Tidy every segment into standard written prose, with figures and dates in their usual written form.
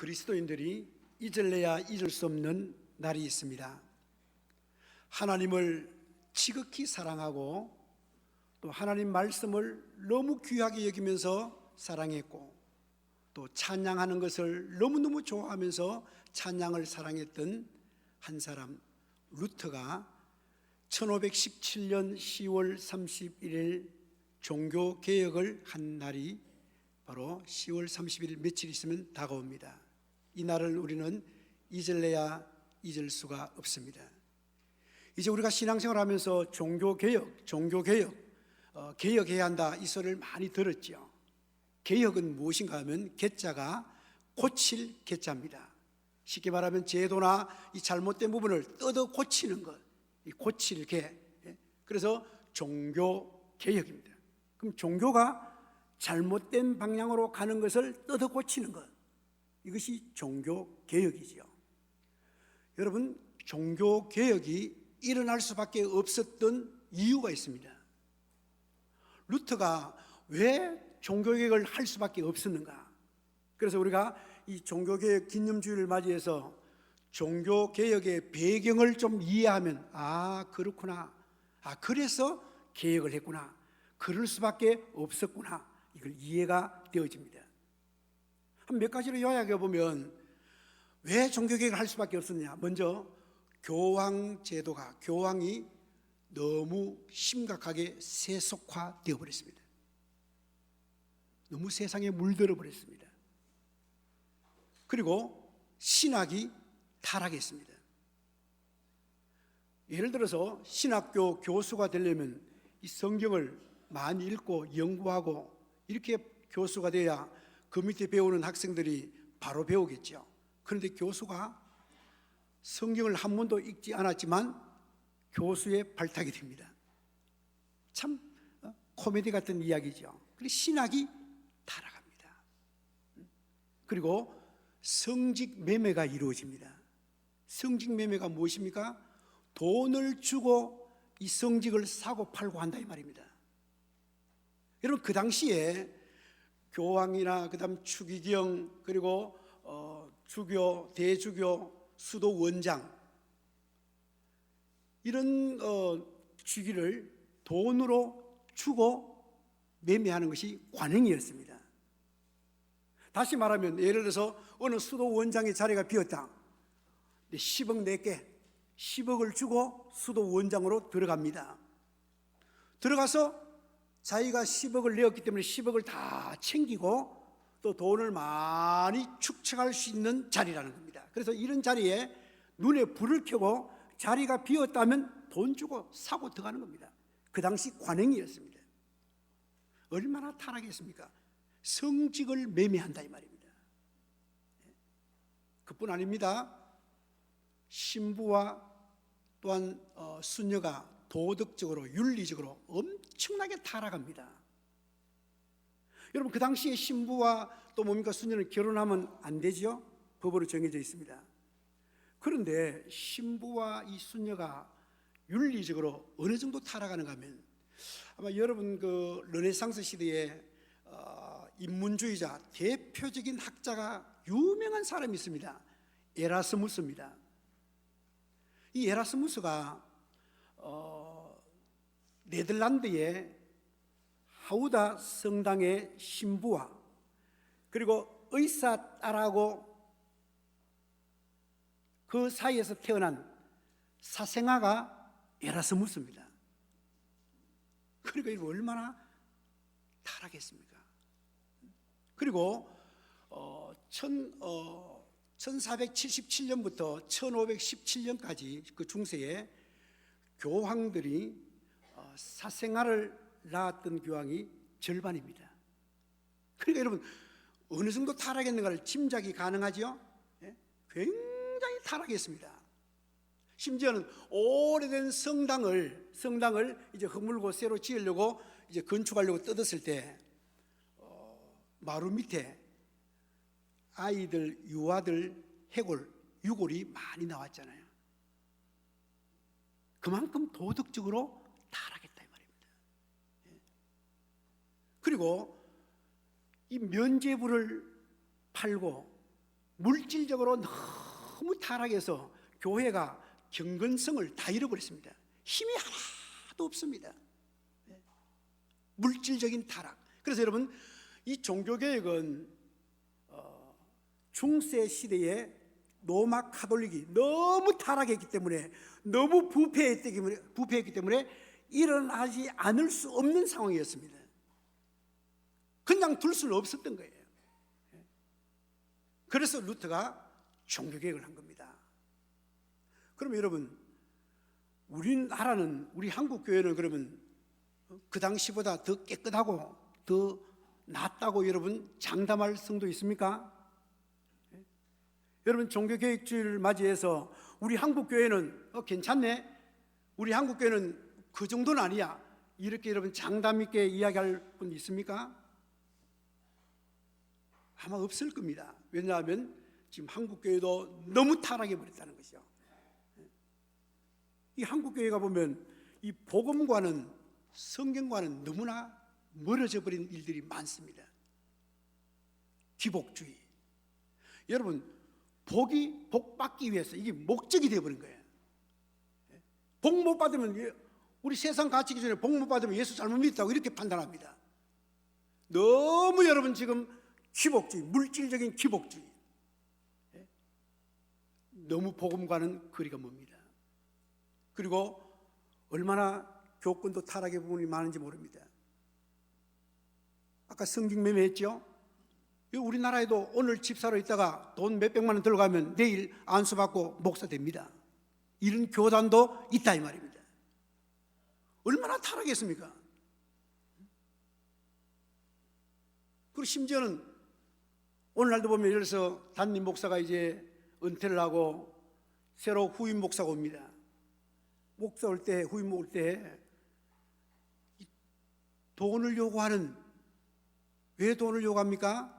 그리스도인들이 잊을래야 잊을 수 없는 날이 있습니다. 하나님을 지극히 사랑하고 또 하나님 말씀을 너무 귀하게 여기면서 사랑했고 또 찬양하는 것을 너무너무 좋아하면서 찬양을 사랑했던 한 사람, 루터가 1517년 10월 31일 종교개혁을 한 날이 바로 10월 31일 며칠 있으면 다가옵니다. 이 날을 우리는 잊을래야 잊을 수가 없습니다. 이제 우리가 신앙생활을 하면서 종교개혁, 개혁해야 한다 이 소리를 많이 들었죠. 개혁은 무엇인가 하면 개자가 고칠 개자입니다. 쉽게 말하면 제도나 이 잘못된 부분을 뜯어 고치는 것, 이 고칠 개. 그래서 종교개혁입니다. 그럼 종교가 잘못된 방향으로 가는 것을 뜯어 고치는 것, 이것이 종교개혁이지요. 여러분, 종교개혁이 일어날 수밖에 없었던 이유가 있습니다. 루터가 왜 종교개혁을 할 수밖에 없었는가? 그래서 우리가 이 종교개혁 기념주의를 맞이해서 종교개혁의 배경을 좀 이해하면 그렇구나, 그래서 개혁을 했구나, 그럴 수밖에 없었구나, 이걸 이해가 되어집니다. 한 몇 가지로 요약해 보면 왜 종교개혁을 할 수밖에 없었느냐. 먼저 교황이 너무 심각하게 세속화되어 버렸습니다. 너무 세상에 물들어 버렸습니다. 그리고 신학이 타락했습니다. 예를 들어서 신학교 교수가 되려면 이 성경을 많이 읽고 연구하고 이렇게 교수가 돼야 그 밑에 배우는 학생들이 바로 배우겠죠. 그런데 교수가 성경을 한 번도 읽지 않았지만 교수에 발탁이 됩니다. 참 코미디 같은 이야기죠. 그리고 신학이 타락합니다. 그리고 성직 매매가 이루어집니다. 성직 매매가 무엇입니까? 돈을 주고 이 성직을 사고 팔고 한다 이 말입니다. 여러분, 그 당시에 교황이나 그다음 추기경, 그리고 주교, 대주교, 수도 원장, 이런 직위를 돈으로 주고 매매하는 것이 관행이었습니다. 다시 말하면 예를 들어서 어느 수도 원장의 자리가 비었다. 10억 낼게, 10억을 주고 수도 원장으로 들어갑니다. 들어가서 자기가 10억을 내었기 때문에 10억을 다 챙기고 또 돈을 많이 축적할 수 있는 자리라는 겁니다. 그래서 이런 자리에 눈에 불을 켜고 자리가 비었다면 돈 주고 사고 들어가는 겁니다. 그 당시 관행이었습니다. 얼마나 타락했습니까? 성직을 매매한다 이 말입니다. 그뿐 아닙니다. 신부와 또한 수녀가 도덕적으로 윤리적으로 엄청나게 타락합니다. 여러분, 그 당시에 신부와 또 뭡니까 수녀는 결혼하면 안 되죠. 법으로 정해져 있습니다. 그런데 신부와 이 수녀가 윤리적으로 어느 정도 타락하는가 하면 아마 여러분 그 르네상스 시대에 인문주의자 대표적인 학자가 유명한 사람이 있습니다. 에라스무스입니다. 이 에라스무스가 네덜란드의 하우다 성당의 신부와 그리고 의사 딸하고 그 사이에서 태어난 사생아가 에라스무스입니다. 그러니까 이거 얼마나 타락했습니까? 그리고 1477년부터 1517년까지 그 중세에 교황들이 사생아를 낳았던 교황이 절반입니다. 그러니까 여러분, 어느 정도 타락했는가를 짐작이 가능하죠? 굉장히 타락했습니다. 심지어는 오래된 성당을 이제 허물고 새로 지으려고 이제 건축하려고 뜯었을 때 마루 밑에 아이들, 유아들 유골이 많이 나왔잖아요. 그만큼 도덕적으로 타락했다 이 말입니다. 그리고 이 면죄부를 팔고 물질적으로 너무 타락해서 교회가 경건성을 다 잃어버렸습니다. 힘이 하나도 없습니다. 물질적인 타락. 그래서 여러분, 이 종교개혁은 중세 시대에 로마 카톨릭이 너무 타락했기 때문에, 너무 부패했기 때문에 일어나지 않을 수 없는 상황이었습니다. 그냥 둘 수는 없었던 거예요. 그래서 루터가 종교개혁을 한 겁니다. 그러면 여러분, 우리나라는, 우리 한국교회는 그러면 그 당시보다 더 깨끗하고 더 낫다고 여러분 장담할 성도 있습니까? 여러분, 종교개혁주의를 맞이해서 우리 한국교회는 괜찮네, 우리 한국교회는 그 정도는 아니야, 이렇게 여러분 장담 있게 이야기할 분 있습니까? 아마 없을 겁니다. 왜냐하면 지금 한국교회도 너무 타락해 버렸다는 것이죠. 이 한국교회가 보면 이 복음과는, 성경과는 너무나 멀어져 버린 일들이 많습니다. 기복주의. 여러분, 복 받기 위해서 이게 목적이 되어버린 거예요. 복 못 받으면, 우리 세상 가치 기준에 복 못 받으면 예수 잘못 믿었다고 이렇게 판단합니다. 너무 여러분 지금 기복주의, 물질적인 기복주의, 너무 복음과는 거리가 멉니다. 그리고 얼마나 교권도 타락의 부분이 많은지 모릅니다. 아까 성경 매매했죠? 우리나라에도 오늘 집사로 있다가 돈 몇백만 원 들어가면 내일 안수받고 목사 됩니다. 이런 교단도 있다 이 말입니다. 얼마나 타락했습니까? 그리고 심지어는 오늘날도 보면, 예를 들어서 담임 목사가 이제 은퇴를 하고 새로 후임 목사가 옵니다. 목사 올 때, 후임 올 때 돈을 요구하는, 왜 돈을 요구합니까?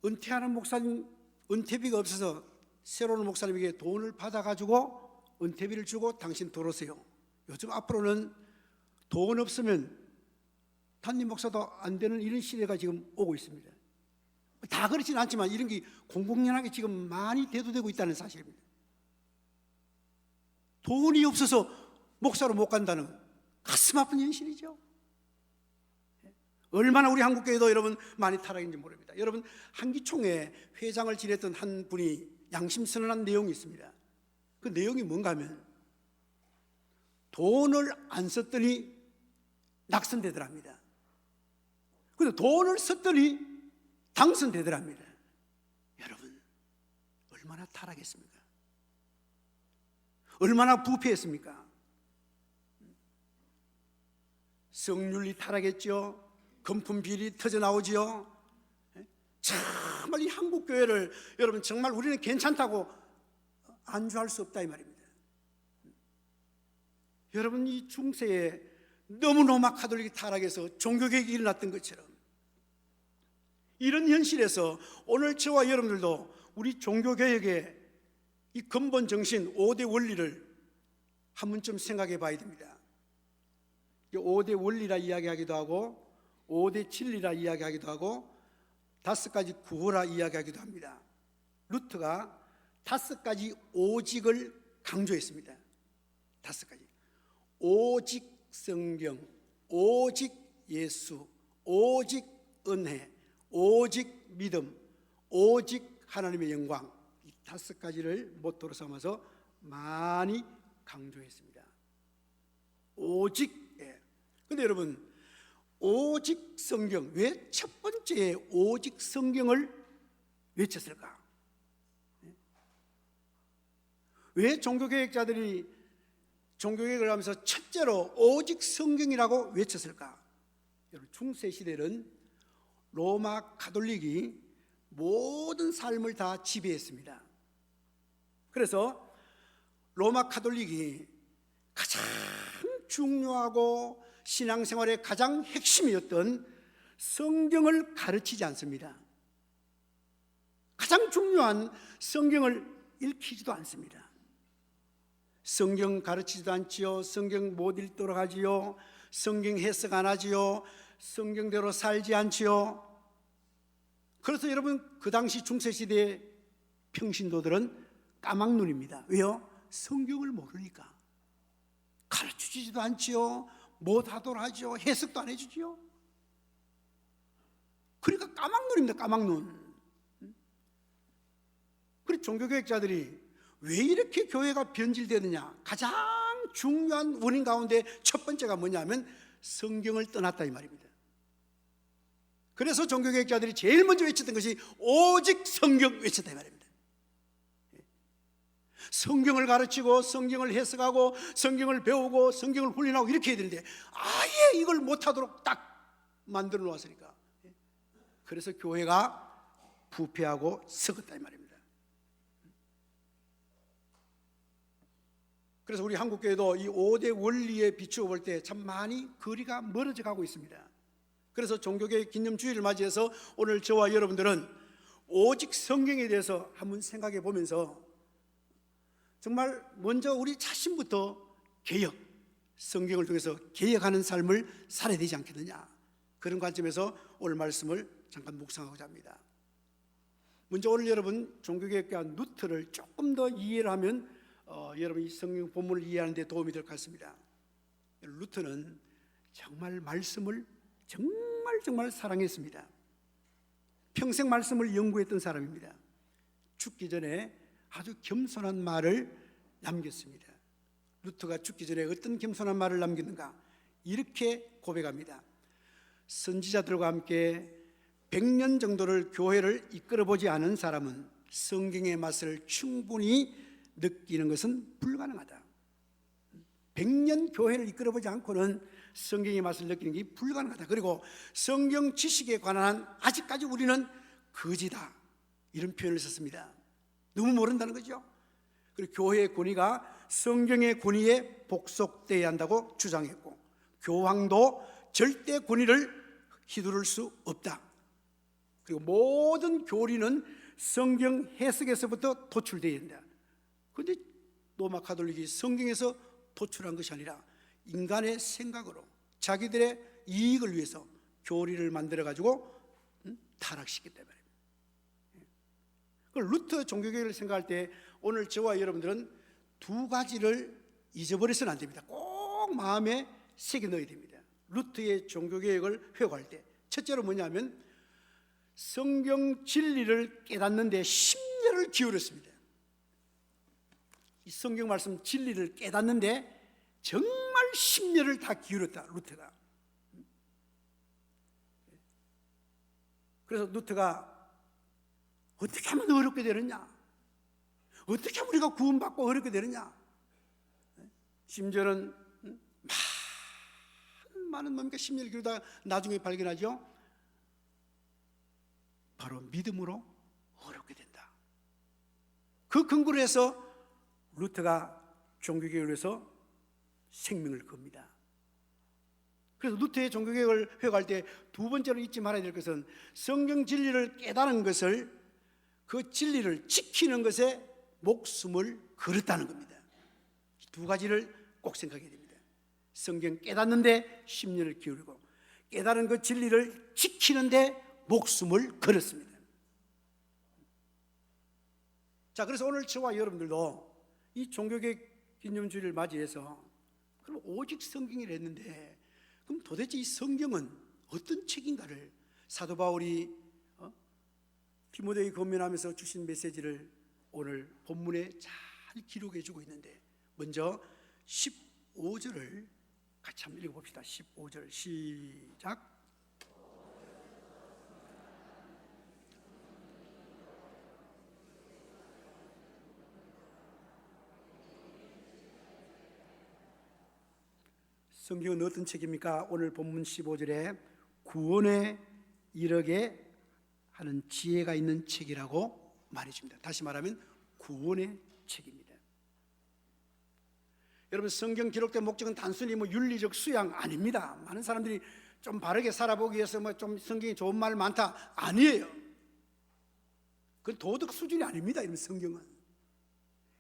은퇴하는 목사님, 은퇴비가 없어서 새로운 목사님에게 돈을 받아가지고 은퇴비를 주고 당신 들어오세요. 요즘 앞으로는 돈 없으면 담임 목사도 안 되는 이런 시대가 지금 오고 있습니다. 다 그렇지는 않지만 이런 게 공공연하게 지금 많이 대두되고 있다는 사실입니다. 돈이 없어서 목사로 못 간다는 가슴 아픈 현실이죠. 얼마나 우리 한국교회도 여러분 많이 타락인지 모릅니다. 여러분, 한기총회 회장을 지냈던 한 분이 양심선언한 내용이 있습니다. 그 내용이 뭔가 하면, 돈을 안 썼더니 낙선되더랍니다. 그런데 돈을 썼더니 당선되더랍니다. 여러분, 얼마나 타락했습니까? 얼마나 부패했습니까? 성률이 타락했죠. 금품 비리 터져 나오지요. 정말 이 한국 교회를 여러분 정말 우리는 괜찮다고 안주할 수 없다 이 말입니다. 여러분, 이 중세에 너무 로마 카톨릭이 타락해서 종교개혁이 일어났던 것처럼, 이런 현실에서 오늘 저와 여러분들도 우리 종교개혁의 이 근본 정신 5대 원리를 한 번쯤 생각해 봐야 됩니다. 5대 원리라 이야기하기도 하고 5대 진리라 이야기하기도 하고 5가지 구호라 이야기하기도 합니다. 루터가 5가지 오직을 강조했습니다. 5가지. 오직 성경, 오직 예수, 오직 은혜, 오직 믿음, 오직 하나님의 영광, 이 5가지를 모토로 삼아서 많이 강조했습니다. 오직. 근데 여러분, 오직 성경, 왜 첫 번째 오직 성경을 외쳤을까? 왜 종교개혁자들이 종교개혁을 하면서 첫째로 오직 성경이라고 외쳤을까? 여러분, 중세시대는 로마 가톨릭이 모든 삶을 다 지배했습니다. 그래서 로마 가톨릭이 가장 중요하고 신앙생활의 가장 핵심이었던 성경을 가르치지 않습니다. 가장 중요한 성경을 읽히지도 않습니다. 성경 가르치지도 않지요. 성경 못 읽도록 하지요. 성경 해석 안 하지요. 성경대로 살지 않지요. 그래서 여러분, 그 당시 중세시대의 평신도들은 까막눈입니다. 왜요? 성경을 모르니까. 가르쳐주지도 않지요. 못하도록 하죠. 해석도 안 해주지요. 그러니까 까막눈입니다. 까막눈. 그래서 종교개혁자들이 왜 이렇게 교회가 변질되느냐, 가장 중요한 원인 가운데 첫 번째가 뭐냐면 성경을 떠났다 이 말입니다. 그래서 종교개혁자들이 제일 먼저 외쳤던 것이 오직 성경 외쳤다 이 말입니다. 성경을 가르치고 성경을 해석하고 성경을 배우고 성경을 훈련하고 이렇게 해야 되는데 아예 이걸 못하도록 딱 만들어 놓았으니까, 그래서 교회가 부패하고 썩었다 이 말입니다. 그래서 우리 한국교회도 이 5대 원리에 비추어 볼 때 참 많이 거리가 멀어져 가고 있습니다. 그래서 종교개혁 기념주의를 맞이해서 오늘 저와 여러분들은 오직 성경에 대해서 한번 생각해 보면서 정말 먼저 우리 자신부터 개혁, 성경을 통해서 개혁하는 삶을 살아야 되지 않겠느냐, 그런 관점에서 오늘 말씀을 잠깐 묵상하고자 합니다. 먼저 오늘 여러분 종교개혁가 루터를 조금 더 이해를 하면 여러분 이 성경 본문을 이해하는 데 도움이 될 것 같습니다. 루터는 정말 말씀을 정말 사랑했습니다. 평생 말씀을 연구했던 사람입니다. 죽기 전에 아주 겸손한 말을 남겼습니다. 루터가 죽기 전에 어떤 겸손한 말을 남겼는가, 이렇게 고백합니다. 선지자들과 함께 100년 정도를 교회를 이끌어보지 않은 사람은 성경의 맛을 충분히 느끼는 것은 불가능하다. 100년 교회를 이끌어보지 않고는 성경의 맛을 느끼는 게 불가능하다. 그리고 성경 지식에 관한 한 아직까지 우리는 거지다, 이런 표현을 썼습니다. 너무 모른다는 거죠. 그리고 교회의 권위가 성경의 권위에 복속되어야 한다고 주장했고, 교황도 절대 권위를 휘두를 수 없다. 그리고 모든 교리는 성경 해석에서부터 도출되어야 한다. 그런데 로마 가톨릭이 성경에서 도출한 것이 아니라 인간의 생각으로 자기들의 이익을 위해서 교리를 만들어가지고 타락시켰단 말입니다. 루터 종교개혁을 생각할 때 오늘 저와 여러분들은 두 가지를 잊어버려서는 안 됩니다. 꼭 마음에 새겨 넣어야 됩니다. 루터의 종교개혁을 회고할 때 첫째로 뭐냐면 성경 진리를 깨닫는 데 심려를 기울였습니다. 이 성경 말씀 진리를 깨닫는 데 정말 심려를 다 기울였다, 루터가. 그래서 루터가 어떻게 하면 어렵게 되느냐, 어떻게 하면 우리가 구원받고 어렵게 되느냐, 심지어는 많은 놈이니까 심리를 기르다가 나중에 발견하죠. 바로 믿음으로 어렵게 된다. 그 근거로 해서 루터가 종교개혁을 위해서 생명을 겁니다. 그래서 루터의 종교개혁을 회고할 때 두 번째로 잊지 말아야 될 것은 성경 진리를 깨닫는 것을, 그 진리를 지키는 것에 목숨을 걸었다는 겁니다. 두 가지를 꼭 생각해야 됩니다. 성경 깨닫는데 심려를 기울이고 깨달은 그 진리를 지키는데 목숨을 걸었습니다. 자, 그래서 오늘 저와 여러분들도 이 종교개혁 기념주의를 맞이해서 그럼 오직 성경이라 했는데, 그럼 도대체 이 성경은 어떤 책인가를 사도 바울이 디모데에 권면하면서 주신 메시지를 오늘 본문에 잘 기록해 주고 있는데, 먼저 15절을 같이 한번 읽어봅시다. 15절 시작. 성경은 어떤 책입니까? 오늘 본문 15절에 구원에 이르게 하는 지혜가 있는 책이라고 말해줍니다. 다시 말하면 구원의 책입니다. 여러분, 성경 기록된 목적은 단순히 윤리적 수양 아닙니다. 많은 사람들이 좀 바르게 살아보기 위해서 좀 성경에 좋은 말 많다, 아니에요. 그건 도덕 수준이 아닙니다. 이런 성경은.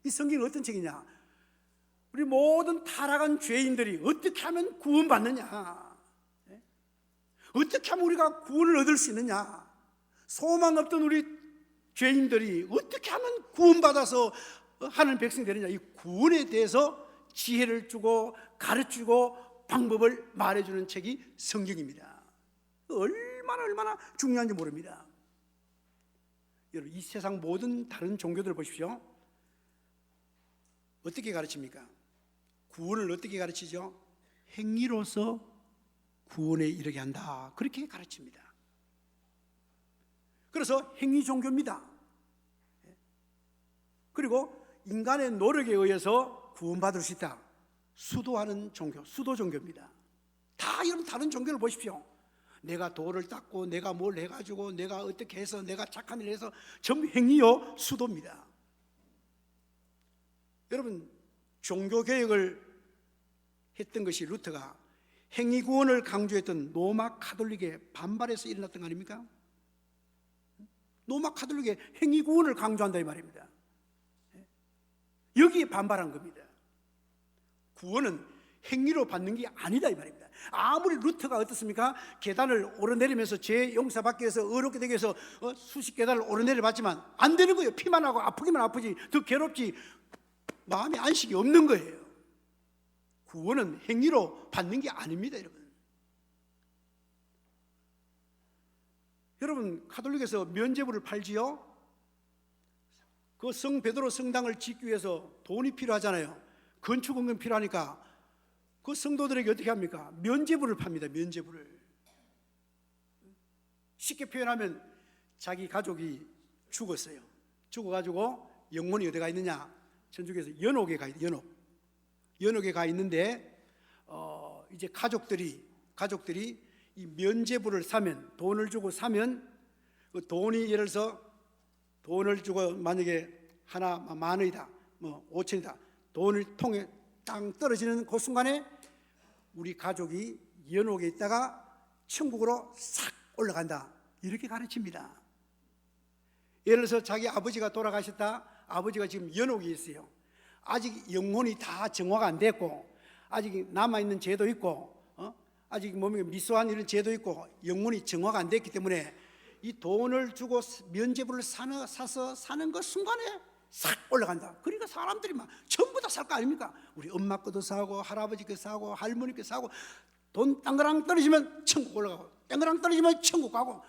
이 성경은 어떤 책이냐? 우리 모든 타락한 죄인들이 어떻게 하면 구원받느냐, 어떻게 하면 우리가 구원을 얻을 수 있느냐, 소망 없던 우리 죄인들이 어떻게 하면 구원받아서 하는 백성이 되느냐, 이 구원에 대해서 지혜를 주고 가르치고 방법을 말해주는 책이 성경입니다. 얼마나 중요한지 모릅니다. 여러분, 이 세상 모든 다른 종교들 보십시오. 어떻게 가르칩니까? 구원을 어떻게 가르치죠? 행위로서 구원에 이르게 한다, 그렇게 가르칩니다. 그래서 행위 종교입니다. 그리고 인간의 노력에 의해서 구원받을 수 있다, 수도하는 종교, 수도 종교입니다. 다 여러분 다른 종교를 보십시오. 내가 돌을 닦고 내가 뭘 해가지고 내가 어떻게 해서 내가 착한 일을 해서 전부 행위요 수도입니다. 여러분, 종교개혁을 했던 것이 루터가 행위구원을 강조했던 로마 카톨릭에 반발해서 일어났던 거 아닙니까? 로마 카톨릭에 행위구원을 강조한다 이 말입니다. 여기에 반발한 겁니다. 구원은 행위로 받는 게 아니다 이 말입니다. 아무리 루터가 어떻습니까? 계단을 오르내리면서 죄 용서받기 위해서 의롭게 되기 위해서 수십 계단을 오르내려 봤지만 안 되는 거예요. 피만 하고 아프기만 아프지 더 괴롭지 마음의 안식이 없는 거예요. 구원은 행위로 받는 게 아닙니다, 여러분. 여러분, 카톨릭에서 면죄부를 팔지요? 그 성 베드로 성당을 짓기 위해서 돈이 필요하잖아요. 건축원금 필요하니까 그 성도들에게 어떻게 합니까? 면죄부를 팝니다. 면죄부를. 쉽게 표현하면 자기 가족이 죽었어요. 죽어가지고 영혼이 어디 가 있느냐? 천주교에서 연옥에 가 있어요. 연옥에 가 있는데 이제 가족들이 이 면죄부를 사면, 돈을 주고 사면, 그 돈이 예를 들어서 돈을 주고 만약에 하나 만 원이다, 뭐 5천이다, 돈을 통해 땅 떨어지는 그 순간에 우리 가족이 연옥에 있다가 천국으로 싹 올라간다, 이렇게 가르칩니다. 예를 들어서 자기 아버지가 돌아가셨다, 아버지가 지금 연옥에 있어요. 아직 영혼이 다 정화가 안 됐고 아직 남아있는 죄도 있고 아직 몸에 미소한 이런 죄도 있고 영혼이 정화가 안 됐기 때문에 이 돈을 주고 면죄부를 사서 사는 그 순간에 싹 올라간다. 그러니까 사람들이 막 전부 다 살 거 아닙니까? 우리 엄마 것도 사고 할아버지 거 사고 할머니 거 사고, 돈 땅그랑 떨어지면 천국 올라가고 땅그랑 떨어지면 천국 가고,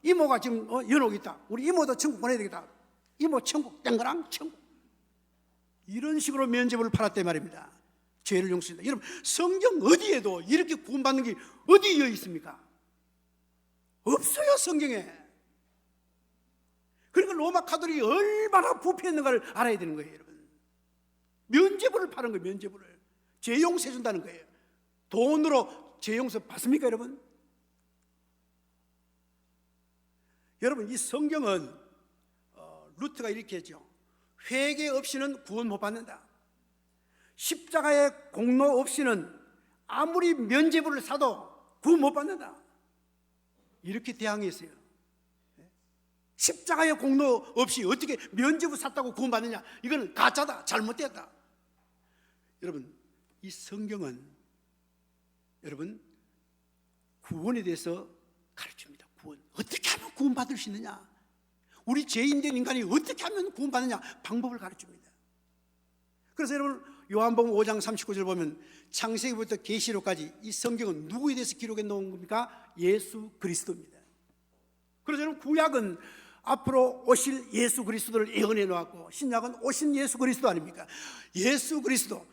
이모가 지금 연옥이 있다, 우리 이모도 천국 보내야 되겠다, 이모 천국, 땅그랑 천국, 이런 식으로 면죄부를 팔았단 말입니다. 죄를 용서한다. 여러분, 성경 어디에도 이렇게 구원받는 게 어디에 있습니까? 없어요, 성경에. 그러니까 로마 카톨릭이 얼마나 부패했는가를 알아야 되는 거예요, 여러분. 면죄부를 파는 거예요, 면죄부를. 죄 용서해 준다는 거예요. 돈으로 죄 용서 받습니까, 여러분? 여러분, 이 성경은 루터가 이렇게 했죠. 회개 없이는 구원 못 받는다. 십자가의 공로 없이는 아무리 면죄부를 사도 구원 못 받는다, 이렇게 대항했어요. 십자가의 공로 없이 어떻게 면죄부 샀다고 구원 받느냐, 이거는 가짜다, 잘못됐다. 여러분, 이 성경은 여러분 구원에 대해서 가르칩니다. 구원, 어떻게 하면 구원 받을 수 있느냐, 우리 죄인된 인간이 어떻게 하면 구원 받느냐, 방법을 가르칩니다. 그래서 여러분, 요한복음 5장 39절 보면 창세기부터 계시록까지 이 성경은 누구에 대해서 기록해 놓은 겁니까? 예수 그리스도입니다. 그래서 여러분, 구약은 앞으로 오실 예수 그리스도를 예언해 놓았고, 신약은 오신 예수 그리스도 아닙니까? 예수 그리스도,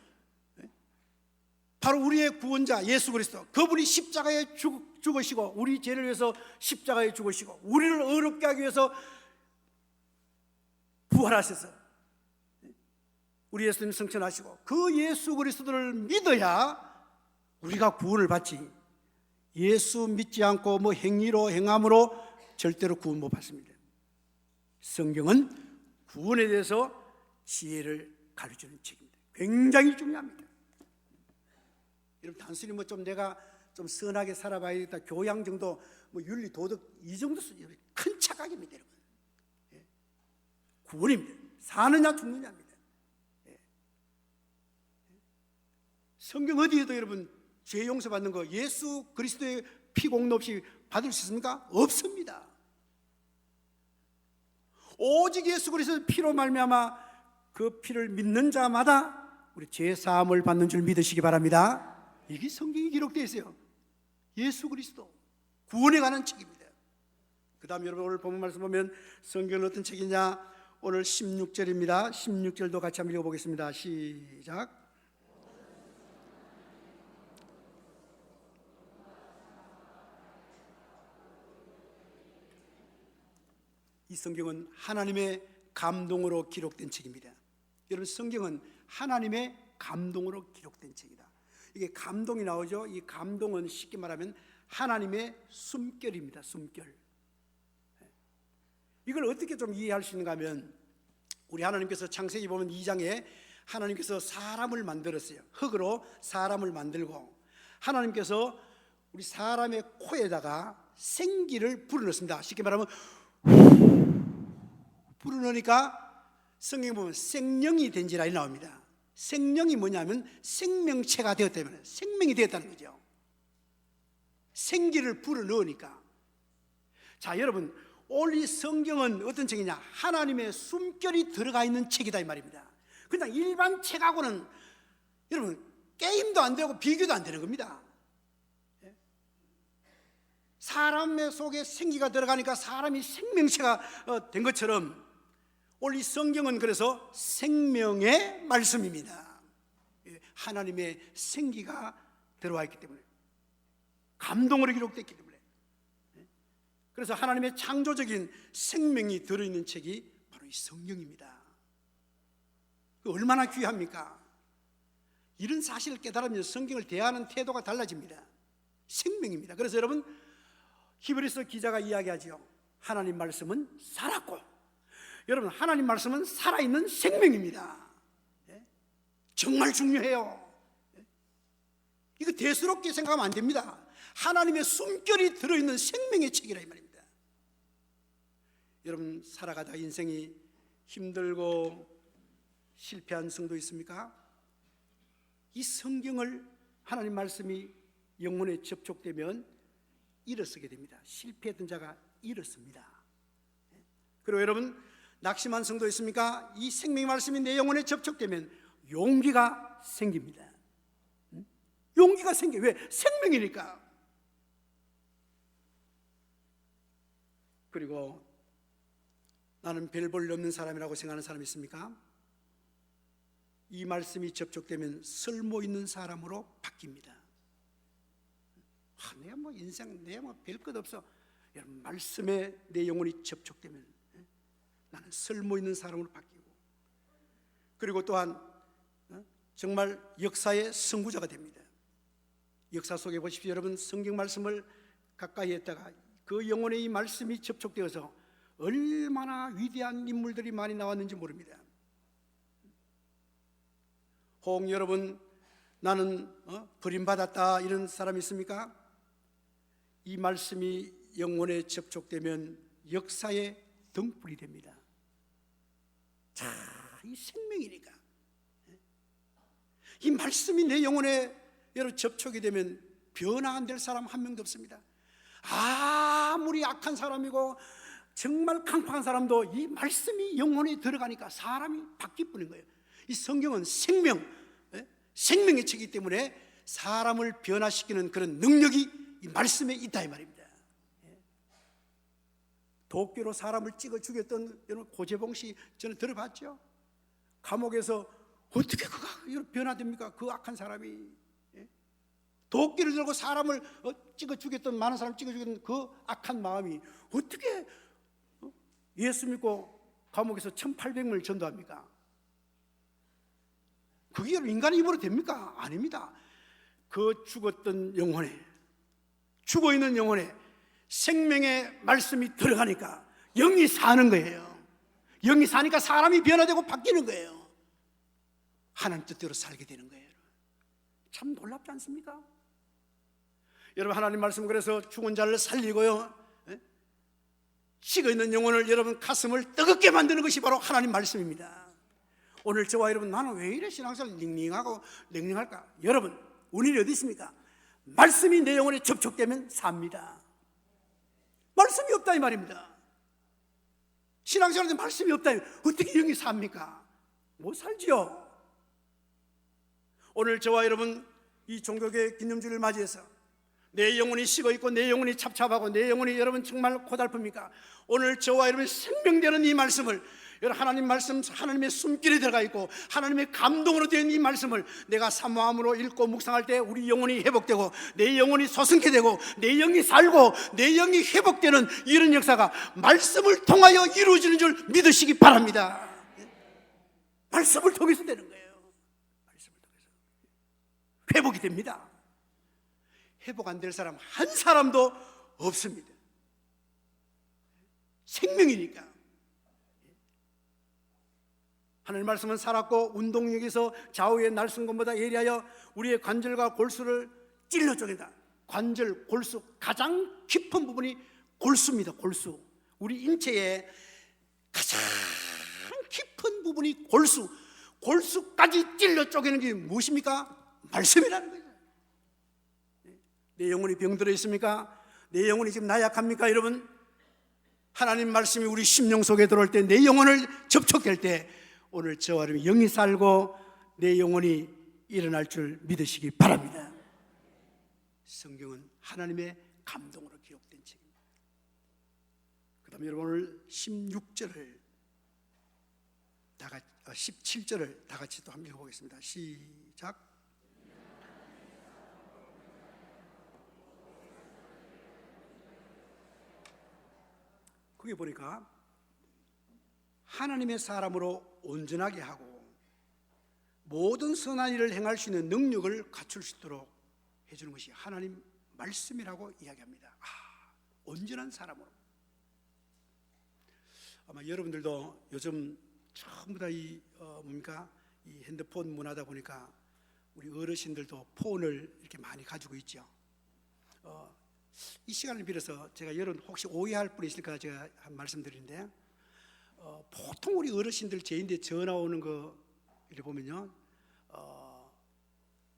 바로 우리의 구원자 예수 그리스도, 그분이 십자가에 죽으시고 우리 죄를 위해서 십자가에 죽으시고 우리를 의롭게 하기 위해서 부활하셔서 우리 예수님 성천하시고, 그 예수 그리스도를 믿어야 우리가 구원을 받지, 예수 믿지 않고 뭐 행위로 행함으로 절대로 구원 못 받습니다. 성경은 구원에 대해서 지혜를 가르치는 책입니다. 굉장히 중요합니다. 여러분, 단순히 뭐 좀 내가 좀 선하게 살아봐야겠다, 교양 정도, 뭐 윤리 도덕 이 정도 큰 착각입니다, 여러분. 구원입니다. 사느냐 죽느냐입니다. 성경 어디에도 여러분 죄 용서 받는 거 예수 그리스도의 피 공로 없이 받을 수 있습니까? 없습니다. 오직 예수 그리스도의 피로 말미암아 그 피를 믿는 자마다 우리 죄 사함을 받는 줄 믿으시기 바랍니다. 이게 성경에 기록되어 있어요. 예수 그리스도 구원에 관한 책입니다. 그 다음 여러분 오늘 본문 말씀 보면 성경은 어떤 책이냐, 오늘 16절입니다 16절도 같이 한번 읽어보겠습니다. 시작. 이 성경은 하나님의 감동으로 기록된 책입니다. 여러분 성경은 하나님의 감동으로 기록된 책이다. 이게 감동이 나오죠. 이 감동은 쉽게 말하면 하나님의 숨결입니다. 숨결. 이걸 어떻게 좀 이해할 수 있는가 하면, 우리 하나님께서 창세기 보면 2장에 하나님께서 사람을 만들었어요. 흙으로 사람을 만들고 하나님께서 우리 사람의 코에다가 생기를 불어넣습니다. 쉽게 말하면 불어넣으니까 성경에 보면 생명이 된지라 나옵니다. 생명이 뭐냐면 생명체가 되었다면 생명이 되었다는 거죠. 생기를 불어넣으니까. 자, 여러분 오늘 이 성경은 어떤 책이냐, 하나님의 숨결이 들어가 있는 책이다 이 말입니다. 그냥 일반 책하고는 여러분 게임도 안 되고 비교도 안 되는 겁니다. 사람의 속에 생기가 들어가니까 사람이 생명체가 된 것처럼 오늘 이 성경은 그래서 생명의 말씀입니다. 하나님의 생기가 들어와 있기 때문에, 감동으로 기록됐기 때문에, 그래서 하나님의 창조적인 생명이 들어있는 책이 바로 이 성경입니다. 얼마나 귀합니까? 이런 사실을 깨달으면 성경을 대하는 태도가 달라집니다. 생명입니다. 그래서 여러분 히브리서 기자가 이야기하죠. 하나님 말씀은 살았고, 여러분 하나님 말씀은 살아있는 생명입니다. 정말 중요해요. 이거 대수롭게 생각하면 안 됩니다. 하나님의 숨결이 들어있는 생명의 책이라 이 말입니다. 여러분 살아가다 인생이 힘들고 실패한 성도 있습니까? 이 성경을, 하나님 말씀이 영혼에 접촉되면 일어서게 됩니다. 실패했던 자가 일어섭니다. 그리고 여러분 낙심한 성도 있습니까? 이 생명의 말씀이 내 영혼에 접촉되면 용기가 생깁니다. 용기가 생겨. 왜? 생명이니까. 그리고 나는 별 볼 일 없는 사람이라고 생각하는 사람 있습니까? 이 말씀이 접촉되면 쓸모 있는 사람으로 바뀝니다. 내가 뭐 인생 내가 뭐 별 것 없어. 여러분 말씀에 내 영혼이 접촉되면 나는 쓸모 있는 사람으로 바뀌고, 그리고 또한 정말 역사의 선구자가 됩니다. 역사 속에 보십시오. 여러분 성경 말씀을 가까이 했다가 그 영혼의 이 말씀이 접촉되어서 얼마나 위대한 인물들이 많이 나왔는지 모릅니다. 혹 여러분 나는 버림받았다 이런 사람이 있습니까? 이 말씀이 영혼에 접촉되면 역사의 등불이 됩니다. 자, 이 생명이니까 이 말씀이 내 영혼에 접촉이 되면 변화 안 될 사람 한 명도 없습니다. 아무리 악한 사람이고 정말 강팍한 사람도 이 말씀이 영혼에 들어가니까 사람이 바뀌는 거예요. 이 성경은 생명의 책이기 때문에 사람을 변화시키는 그런 능력이 이 말씀에 있다 이 말입니다. 도끼로 사람을 찍어 죽였던 여러분 고재봉 씨 저는 들어봤죠. 감옥에서 어떻게 그가 변화됩니까? 그 악한 사람이 도끼를 들고 사람을 찍어 죽였던, 많은 사람 찍어 죽였던 그 악한 마음이 어떻게 예수 믿고 감옥에서 1800명을 전도합니까? 그게 인간의 힘으로 됩니까? 아닙니다. 그 죽었던 영혼에, 죽어있는 영혼에 생명의 말씀이 들어가니까 영이 사는 거예요. 영이 사니까 사람이 변화되고 바뀌는 거예요. 하나님 뜻대로 살게 되는 거예요. 참 놀랍지 않습니까? 여러분 하나님 말씀 그래서 죽은 자를 살리고요, 식어있는 영혼을, 여러분 가슴을 뜨겁게 만드는 것이 바로 하나님 말씀입니다. 오늘 저와 여러분 나는 왜 이래 신앙생활 닝닝하고 냉랭할까? 여러분 운이 어디 있습니까? 말씀이 내 영혼에 접촉되면 삽니다. 말씀이 없다 이 말입니다. 신앙생활에 말씀이 없다. 어떻게 영이 삽니까? 못 살지요. 오늘 저와 여러분 이 종교계 기념주를 맞이해서 내 영혼이 식어있고 내 영혼이 찹찹하고 내 영혼이 여러분 정말 고달픕니까? 오늘 저와 여러분이 생명되는 이 말씀을, 여러분 하나님 말씀, 하나님의 숨길에 들어가 있고 하나님의 감동으로 된 이 말씀을 내가 사모함으로 읽고 묵상할 때 우리 영혼이 회복되고 내 영혼이 소성케 되고 내 영이 살고 내 영이 회복되는 이런 역사가 말씀을 통하여 이루어지는 줄 믿으시기 바랍니다. 말씀을 통해서 되는 거예요. 말씀을 통해서 회복이 됩니다. 회복 안 될 사람 한 사람도 없습니다. 생명이니까. 하나님 말씀은 살았고 운동력에서 좌우의 날선 것보다 예리하여 우리의 관절과 골수를 찔러 쪼갠다. 관절, 골수, 가장 깊은 부분이 골수입니다. 골수. 우리 인체의 가장 깊은 부분이 골수. 골수까지 찔러 쪼개는 게 무엇입니까? 말씀이라는 거죠. 내 영혼이 병들어 있습니까? 내 영혼이 지금 나약합니까? 여러분, 하나님 말씀이 우리 심령 속에 들어올 때, 내 영혼을 접촉될 때 오늘 저와 여러분이 영이 살고 내 영혼이 일어날 줄 믿으시기 바랍니다. 성경은 하나님의 감동으로 기록된 책입니다. 그 다음에 여러분 오늘 16절을 17절을 다 같이 또 한번 읽어보겠습니다. 시작. 거기 보니까 하나님의 사람으로 온전하게 하고 모든 선한 일을 행할 수 있는 능력을 갖출 수 있도록 해주는 것이 하나님 말씀이라고 이야기합니다. 온전한 사람으로. 아마 여러분들도 요즘 전부 다 이 핸드폰 문화다 보니까 우리 어르신들도 폰을 이렇게 많이 가지고 있죠. 이 시간을 빌어서 제가 여러분 혹시 오해할 분이 있을까 제가 한 말씀드리는데, 보통 우리 어르신들 제인데 전화 오는 거 이렇게 보면요,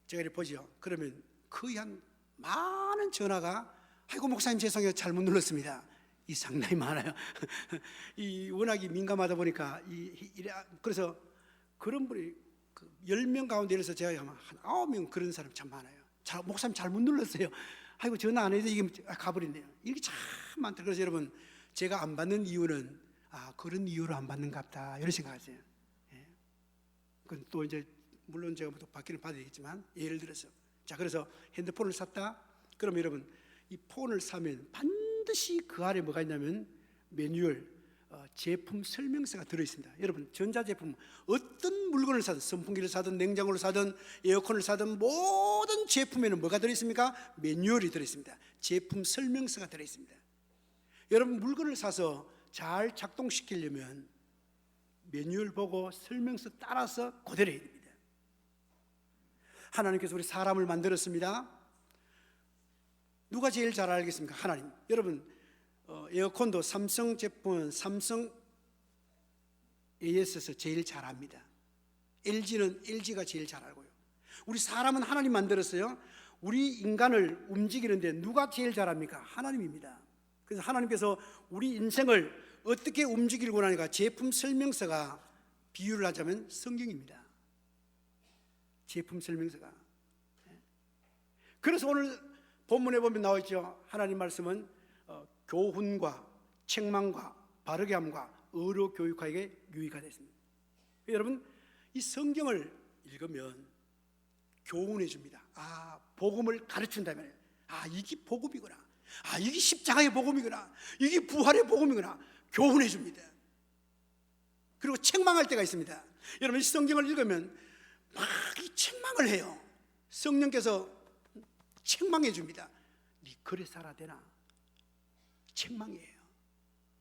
제가 이렇게 보죠. 그러면 거의 한 많은 전화가 아이고 목사님 죄송해요 잘못 눌렀습니다. 이 상당히 많아요. 이 워낙에 민감하다 보니까 그래서 그런 분이 10명 가운데 에서 제가 한 9명 그런 사람 참 많아요. 목사님 잘못 눌렀어요. 아이고 전화 안 해도 이게 가버리네요. 이렇게 참 많다. 그래서 여러분 제가 안 받는 이유는 그런 이유로 안 받는가 보다 이런 생각하세요. 예. 그건 또 이제 물론 제가 또 받기는 받아야겠지만 예를 들어서 그래서 핸드폰을 샀다. 그럼 여러분 이 폰을 사면 반드시 그 아래 뭐가 있냐면 매뉴얼, 제품 설명서가 들어있습니다. 여러분 전자제품 어떤 물건을 사든 선풍기를 사든 냉장고를 사든 에어컨을 사든 모든 제품에는 뭐가 들어있습니까? 매뉴얼이 들어있습니다. 제품 설명서가 들어있습니다. 여러분 물건을 사서 잘 작동시키려면 매뉴얼 보고 설명서 따라서 그대로 해야 됩니다. 하나님께서 우리 사람을 만들었습니다. 누가 제일 잘 알겠습니까? 하나님. 여러분 에어컨도 삼성 제품은 삼성 AS에서 제일 잘 압니다. LG는 LG가 제일 잘 알고요. 우리 사람은 하나님 만들었어요. 우리 인간을 움직이는데 누가 제일 잘 압니까? 하나님입니다. 그래서 하나님께서 우리 인생을 어떻게 움직이려고 하니까 제품 설명서가 비유를 하자면 성경입니다. 제품 설명서가. 그래서 오늘 본문에 보면 나와 있죠. 하나님 말씀은 교훈과 책망과 바르게 함과 의로 교육하기에 유익하다 했습니다. 여러분 이 성경을 읽으면 교훈해 줍니다. 복음을 가르친다면 이게 복음이구나. 이게 십자가의 복음이구나. 이게 부활의 복음이구나. 교훈해 줍니다. 그리고 책망할 때가 있습니다. 여러분 이 성경을 읽으면 막 이 책망을 해요. 성령께서 책망해 줍니다. 네 그래 살아야 되나? 책망이에요.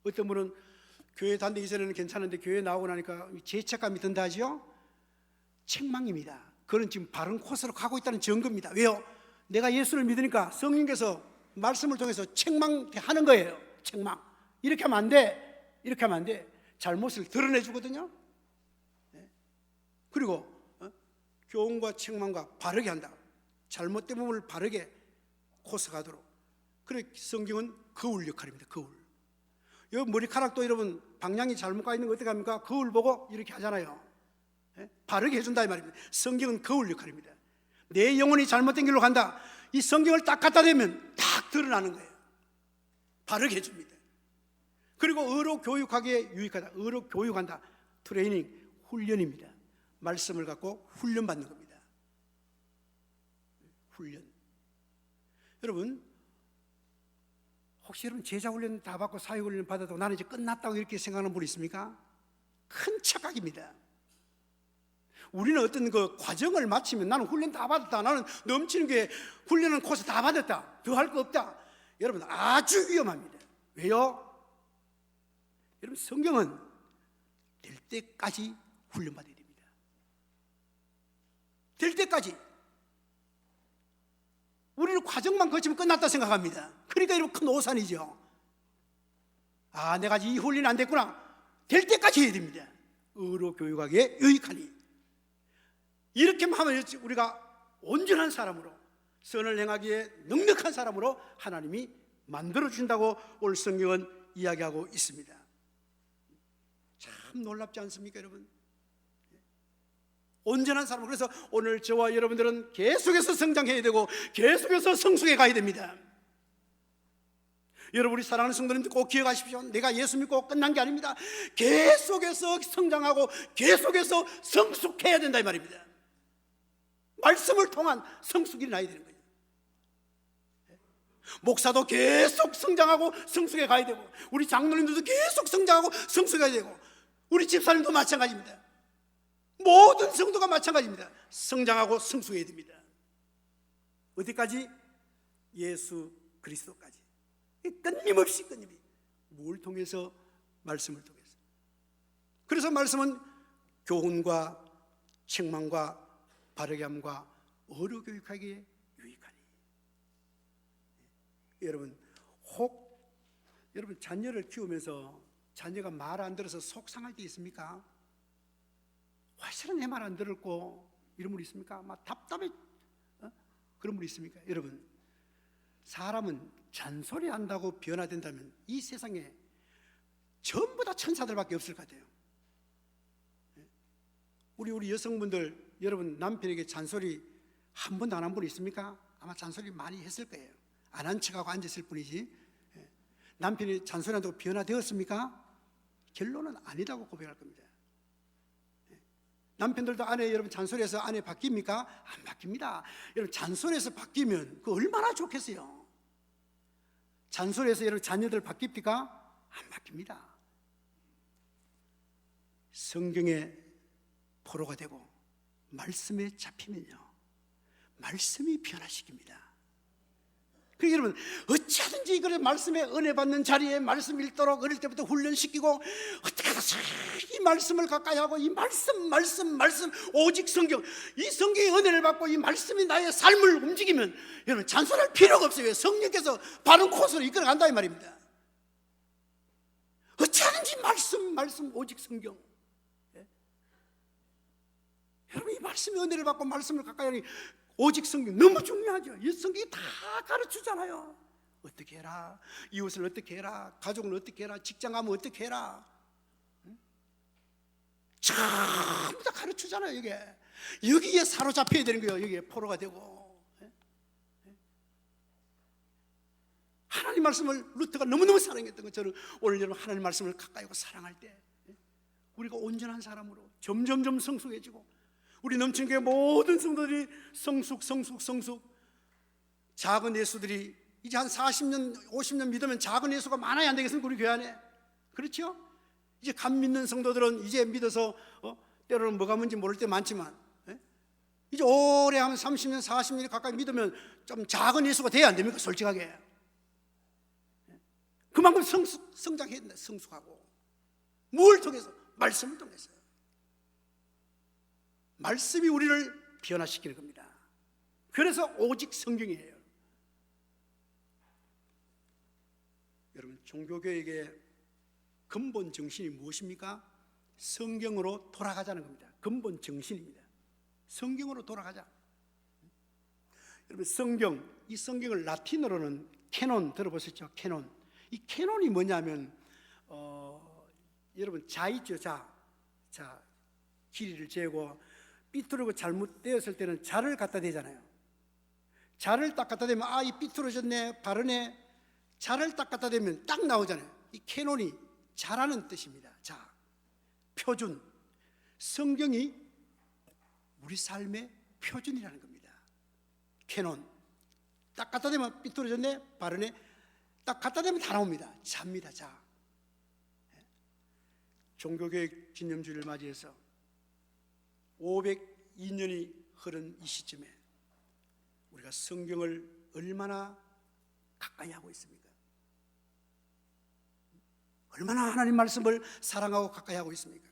어떤 분은 교회 다니기 전에는 괜찮은데 교회 나오고 나니까 죄책감이 든다 하죠? 책망입니다. 그건 지금 바른 코스로 가고 있다는 증거입니다. 왜요? 내가 예수를 믿으니까 성령께서 말씀을 통해서 책망하는 거예요. 책망. 이렇게 하면 안 돼. 이렇게 하면 안 돼. 잘못을 드러내 주거든요. 그리고 교훈과 책망과 바르게 한다. 잘못된 부분을 바르게 코스 가도록. 그래 성경은 거울 역할입니다. 거울. 이 머리카락도 여러분 방향이 잘못 가 있는 거 어떻게 합니까? 거울 보고 이렇게 하잖아요. 바르게 해준다 이 말입니다. 성경은 거울 역할입니다. 내 영혼이 잘못된 길로 간다. 이 성경을 딱 갖다 대면 딱 드러나는 거예요. 바르게 해줍니다. 그리고 의로 교육하기에 유익하다. 의로 교육한다. 트레이닝, 훈련입니다. 말씀을 갖고 훈련받는 겁니다. 훈련. 여러분, 혹시 여러분 제자훈련 다 받고 사회훈련 받아도 나는 이제 끝났다고 이렇게 생각하는 분 있습니까? 큰 착각입니다. 우리는 어떤 그 과정을 마치면 나는 훈련 다 받았다, 나는 넘치는 게 훈련은 코스 다 받았다, 더 할 거 없다. 여러분 아주 위험합니다. 왜요? 여러분 성경은 될 때까지 훈련받아야 됩니다. 될 때까지. 우리는 과정만 거치면 끝났다 생각합니다. 그러니까 여러분 큰 오산이죠. 아, 내가 이 훈련이 안 됐구나. 될 때까지 해야 됩니다. 의로 교육하기에 유익하니. 이렇게만 하면 우리가 온전한 사람으로, 선을 행하기에 넉넉한 사람으로 하나님이 만들어준다고 오늘 성경은 이야기하고 있습니다. 참 놀랍지 않습니까 여러분? 온전한 사람. 그래서 오늘 저와 여러분들은 계속해서 성장해야 되고 계속해서 성숙해 가야 됩니다. 여러분 우리 사랑하는 성도님들 꼭 기억하십시오. 내가 예수 믿고 끝난 게 아닙니다. 계속해서 성장하고 계속해서 성숙해야 된다 이 말입니다. 말씀을 통한 성숙이 나야 되는 거예요. 목사도 계속 성장하고 성숙해 가야 되고, 우리 장로님들도 계속 성장하고 성숙해야 되고, 우리 집사님도 마찬가지입니다. 모든 성도가 마찬가지입니다. 성장하고 성숙해야 됩니다. 어디까지? 예수 그리스도까지. 끊임없이 뭘 통해서? 말씀을 통해서. 그래서 말씀은 교훈과 책망과 바르게 함과 어려 교육하기에 유익하니. 여러분 혹 여러분 자녀를 키우면서 자녀가 말 안 들어서 속상할 때 있습니까? 화실은 내 말 안 들었고 이런 분 있습니까? 막 답답해 그런 분 있습니까? 여러분 사람은 잔소리 한다고 변화된다면 이 세상에 전부 다 천사들밖에 없을 것 같아요. 우리 여성분들 여러분 남편에게 잔소리 한 번도 안 한 분 있습니까? 아마 잔소리 많이 했을 거예요. 안 한 척하고 앉았을 뿐이지. 남편이 잔소리한다고 변화되었습니까? 결론은 아니다고 고백할 겁니다. 남편들도 아내 여러분 잔소리해서 아내 바뀝니까? 안 바뀝니다. 여러분 잔소리해서 바뀌면 그 얼마나 좋겠어요. 잔소리해서 여러분 자녀들 바뀝니까? 안 바뀝니다. 성경의 포로가 되고 말씀에 잡히면요 말씀이 변화시킵니다. 그러니까 여러분 어찌하든지 이걸 말씀에 은혜 받는 자리에 말씀 읽도록 어릴 때부터 훈련시키고 어떻게 해서 이 말씀을 가까이 하고 이 말씀 오직 성경, 이 성경의 은혜를 받고 이 말씀이 나의 삶을 움직이면 여러분 잔소리할 필요가 없어요. 성령께서 바른 코스로 이끌어 간다 이 말입니다. 어찌하든지 말씀 오직 성경. 여러분 이 말씀의 은혜를 받고 말씀을 가까이 하니 오직 성경 너무 중요하죠. 이 성경이 다 가르치잖아요. 어떻게 해라, 이웃을 어떻게 해라, 가족을 어떻게 해라, 직장 가면 어떻게 해라, 전부 다 가르치잖아요. 여기에 사로잡혀야 되는 거예요. 여기에 포로가 되고. 하나님 말씀을 루터가 너무너무 사랑했던 것처럼 오늘 여러분 하나님 말씀을 가까이 하고 사랑할 때 우리가 온전한 사람으로 점점점 성숙해지고, 우리 넘치는 교회 모든 성도들이 성숙. 작은 예수들이 이제 한 40년 50년 믿으면 작은 예수가 많아야 안 되겠습니까? 우리 교회 안에. 그렇죠? 이제 감 믿는 성도들은 이제 믿어서 때로는 뭐가 뭔지 모를 때 많지만 이제 오래 하면 30년 40년 가까이 믿으면 좀 작은 예수가 돼야 안 됩니까? 솔직하게. 그만큼 성장해야 된다. 성숙하고. 뭘 통해서? 말씀을 통해서. 말씀이 우리를 변화시키는 겁니다. 그래서 오직 성경이에요. 여러분 종교개혁의 근본 정신이 무엇입니까? 성경으로 돌아가자는 겁니다. 근본 정신입니다. 성경으로 돌아가자. 여러분 이 성경을 라틴어로는 캐논 들어보셨죠? 캐논. 이 캐논이 뭐냐면 여러분 자 있죠, 자 길이를 재고 삐뚤고 잘못되었을 때는 자를 갖다 대잖아요. 자를 딱 갖다 대면 이 삐뚤어졌네, 바르네. 자를 딱 갖다 대면 딱 나오잖아요. 이 캐논이 자라는 뜻입니다. 자, 표준. 성경이 우리 삶의 표준이라는 겁니다. 캐논. 딱 갖다 대면 삐뚤어졌네, 바르네. 딱 갖다 대면 다 나옵니다. 자입니다, 자. 종교개혁 기념주의를 맞이해서 502년이 흐른 이 시점에 우리가 성경을 얼마나 가까이 하고 있습니까? 얼마나 하나님 말씀을 사랑하고 가까이 하고 있습니까?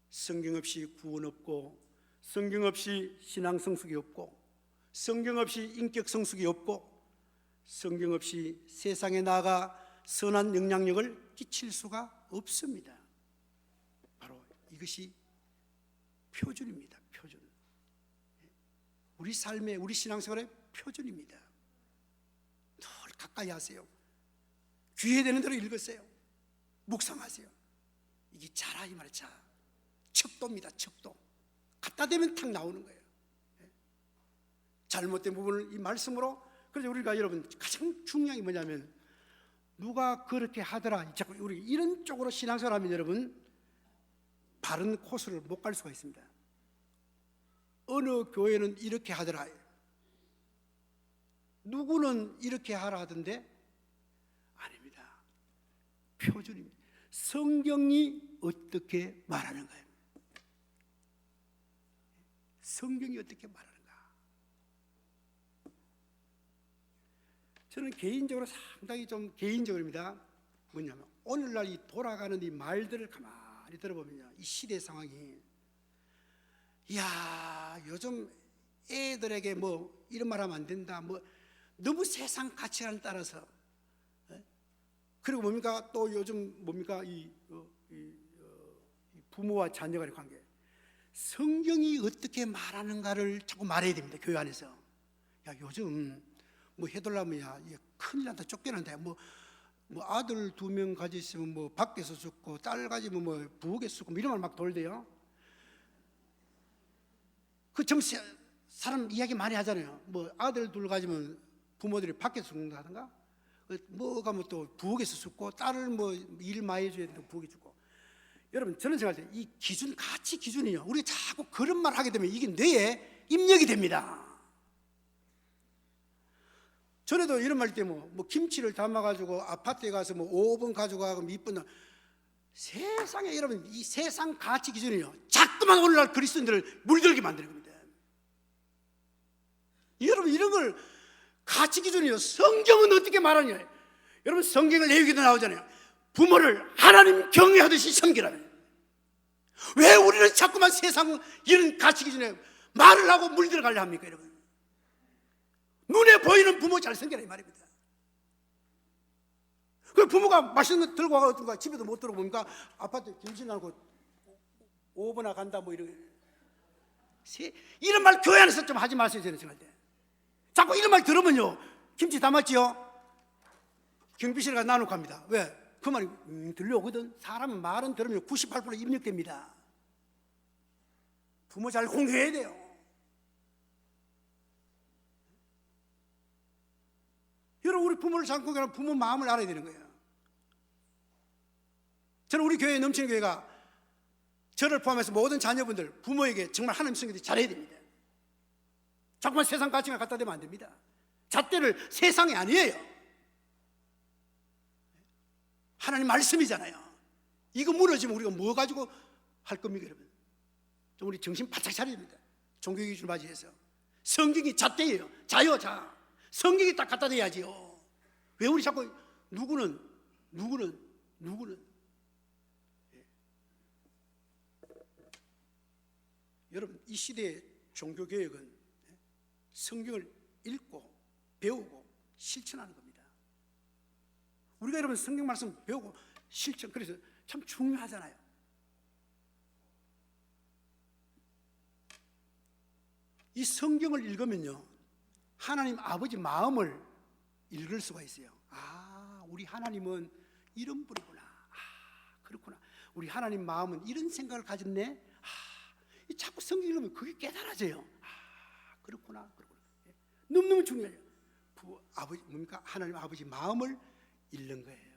성경 없이 구원 없고, 성경 없이 신앙 성숙이 없고, 성경 없이 인격 성숙이 없고, 성경 없이 세상에 나아가 선한 영향력을 끼칠 수가 없습니다. 바로 이것이 표준입니다. 표준. 우리 삶의, 우리 신앙생활의 표준입니다. 늘 가까이 하세요. 귀에 되는 대로 읽으세요. 묵상하세요. 이게 자라, 이 말이야. 자, 척도입니다. 척도. 갖다 대면 탁 나오는 거예요. 잘못된 부분을 이 말씀으로. 그래서 우리가 여러분 가장 중요한 게 뭐냐면, 누가 그렇게 하더라, 자꾸 우리 이런 쪽으로 신앙생활하면 여러분 바른 코스를 못 갈 수가 있습니다. 어느 교회는 이렇게 하더라, 누구는 이렇게 하라 하던데, 아닙니다. 표준입니다. 성경이 어떻게 말하는 거예요? 성경이 어떻게 말하는가? 저는 개인적으로 상당히 좀 개인적으로입니다. 뭐냐면 오늘날 이 돌아가는 이 말들을 가만히 들어보면요, 이 시대 상황이, 이야, 요즘 애들에게 뭐 이런 말 하면 안 된다, 뭐 너무 세상 가치관에 따라서, 그리고 뭡니까 또 요즘 뭡니까 이 부모와 자녀 간의 관계, 성경이 어떻게 말하는가를 자꾸 말해야 됩니다. 교회 안에서. 야, 요즘 뭐 해달라면 야 큰일 난다, 쫓겨난다. 뭐 아들 2명 가지시면 뭐 밖에서 죽고, 딸 가지면 뭐 부엌에서 죽고, 뭐 이런 말 막 돌대요. 그 좀 사람 이야기 많이 하잖아요. 뭐 아들 2 가지면 부모들이 밖에서 죽는다든가, 뭐가 뭐 또 부엌에서 죽고, 딸을 뭐 일 많이 해줘야 된다고 부엌에 죽고. 여러분, 저는 생각할 때 이 기준, 가치 기준이요, 우리가 자꾸 그런 말 하게 되면 이게 뇌에 입력이 됩니다. 전에도 이런 말 때문에 뭐 김치를 담아가지고 아파트에 가서 뭐 5분 가져가고 이쁜, 세상에 여러분, 이 세상 가치 기준이요, 자꾸만 오늘날 그리스도인들을 물들게 만드는 겁니다. 여러분, 이런 걸 가치 기준이요, 성경은 어떻게 말하냐? 여러분, 성경을 레위기도 나오잖아요. 부모를 하나님 경외하듯이 섬기라는. 왜 우리는 자꾸만 세상 이런 가치 기준에 말을 하고 물들어가려 합니까, 여러분? 눈에 보이는 부모 잘 섬기라, 이 말입니다. 그 부모가 맛있는 거 들고 와가지고 집에도 못 들어보니까 아파트 김신하고 5분나 간다 뭐 이런 말 교회 안에서 좀 하지 마세요. 저는 생각할 때 자꾸 이런 말 들으면요, 김치 담았지요? 경비실 가서 나누고 합니다. 왜? 그 말이 들려오거든. 사람은 말은 들으면 98% 입력됩니다. 부모 잘 공개해야 돼요. 여러분, 우리 부모를 잘 공개하면 부모 마음을 알아야 되는 거예요. 저는 우리 교회에 넘치는 교회가 저를 포함해서 모든 자녀분들 부모에게 정말 하나님 섬기듯이 잘해야 됩니다. 자꾸만 세상 가치관 갖다 대면 안 됩니다. 잣대를 세상이 아니에요. 하나님 말씀이잖아요. 이거 무너지면 우리가 뭐 가지고 할 겁니까, 여러분? 좀 우리 정신 바짝 차려야 됩니다. 종교 기준을 맞이해서 성경이 잣대예요. 자요, 자. 성경이 딱 갖다 대야지요. 왜 우리 자꾸 누구는 예. 여러분, 이 시대의 종교개혁은 성경을 읽고 배우고 실천하는 겁니다. 우리가 여러분 성경 말씀 배우고 실천, 그래서 참 중요하잖아요. 이 성경을 읽으면요, 하나님 아버지 마음을 읽을 수가 있어요. 우리 하나님은 이런 분이구나. 그렇구나. 우리 하나님 마음은 이런 생각을 가졌네. 자꾸 성경 읽으면 그게 깨달아져요. 그렇구나. 너무너무 중요해요. 아버지 뭡니까? 하나님 아버지 마음을 읽는 거예요.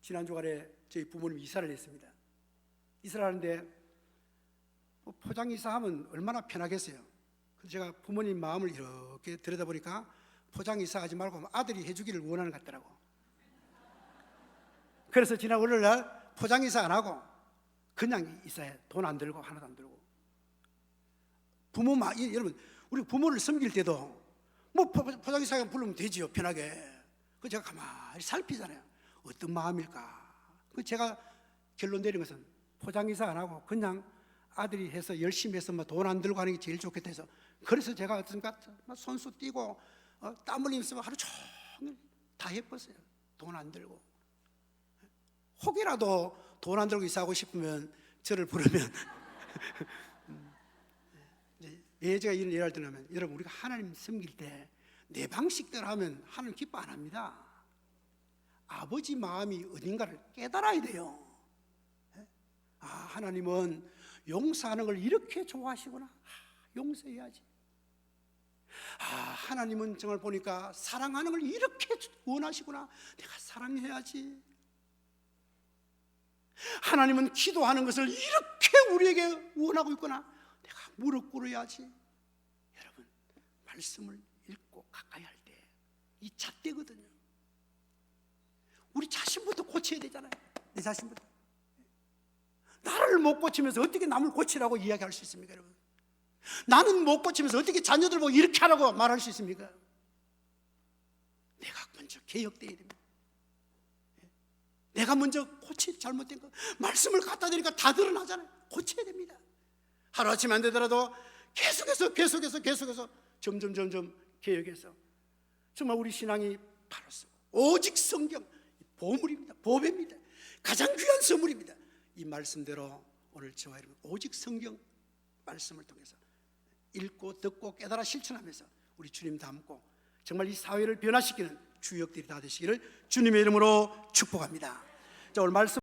지난 주말에 저희 부모님이 이사를 했습니다. 이사를 하는데 포장 이사하면 얼마나 편하겠어요. 그래서 제가 부모님 마음을 이렇게 들여다보니까 포장 이사하지 말고 아들이 해주기를 원하는 것 같더라고. 그래서 지난 월요일날 포장 이사 안 하고 그냥 이사해. 돈 안 들고 하나도 안 들고. 여러분 우리 부모를 섬길 때도 뭐 포장 이사 부르면 되지요, 편하게. 그 제가 가만히 살피잖아요. 어떤 마음일까? 그 제가 결론 내린 것은 포장 이사 안 하고 그냥 아들이 해서 열심히 해서 돈 안 들고 하는 게 제일 좋겠다 해서, 그래서 제가 어떤가 손수 띄고 땀 흘리면서 하루 종일 다 해봤어요. 돈 안 들고. 혹이라도 돈 안 들고 이사하고 싶으면 저를 부르면 왜 제가 이런 예를 들냐면, 여러분 우리가 하나님 섬길 때 내 방식대로 하면 하나님 기뻐 안 합니다. 아버지 마음이 어딘가를 깨달아야 돼요. 하나님은 용서하는 걸 이렇게 좋아하시구나. 용서해야지. 하나님은 정말 보니까 사랑하는 걸 이렇게 원하시구나. 내가 사랑해야지. 하나님은 기도하는 것을 이렇게 우리에게 원하고 있구나. 내가 무릎 꿇어야지. 여러분, 말씀을 읽고 가까이 할 때 이 잣대거든요. 우리 자신부터 고쳐야 되잖아요. 내 자신부터. 나를 못 고치면서 어떻게 남을 고치라고 이야기할 수 있습니까, 여러분? 나는 못 고치면서 어떻게 자녀들 보고 이렇게 하라고 말할 수 있습니까? 내가 먼저 개혁돼야 됩니다. 내가 먼저 잘못된 거, 말씀을 갖다 드리니까 다 드러나잖아요. 고쳐야 됩니다. 하루아침에 안 되더라도 계속해서 점점 개혁해서 정말 우리 신앙이 바로 오직 성경, 보물입니다. 보배입니다. 가장 귀한 선물입니다. 이 말씀대로 오늘 저와 여러분 오직 성경 말씀을 통해서 읽고 듣고 깨달아 실천하면서 우리 주님 닮고 정말 이 사회를 변화시키는 주역들이 다 되시기를 주님의 이름으로 축복합니다. 자, 오늘 말씀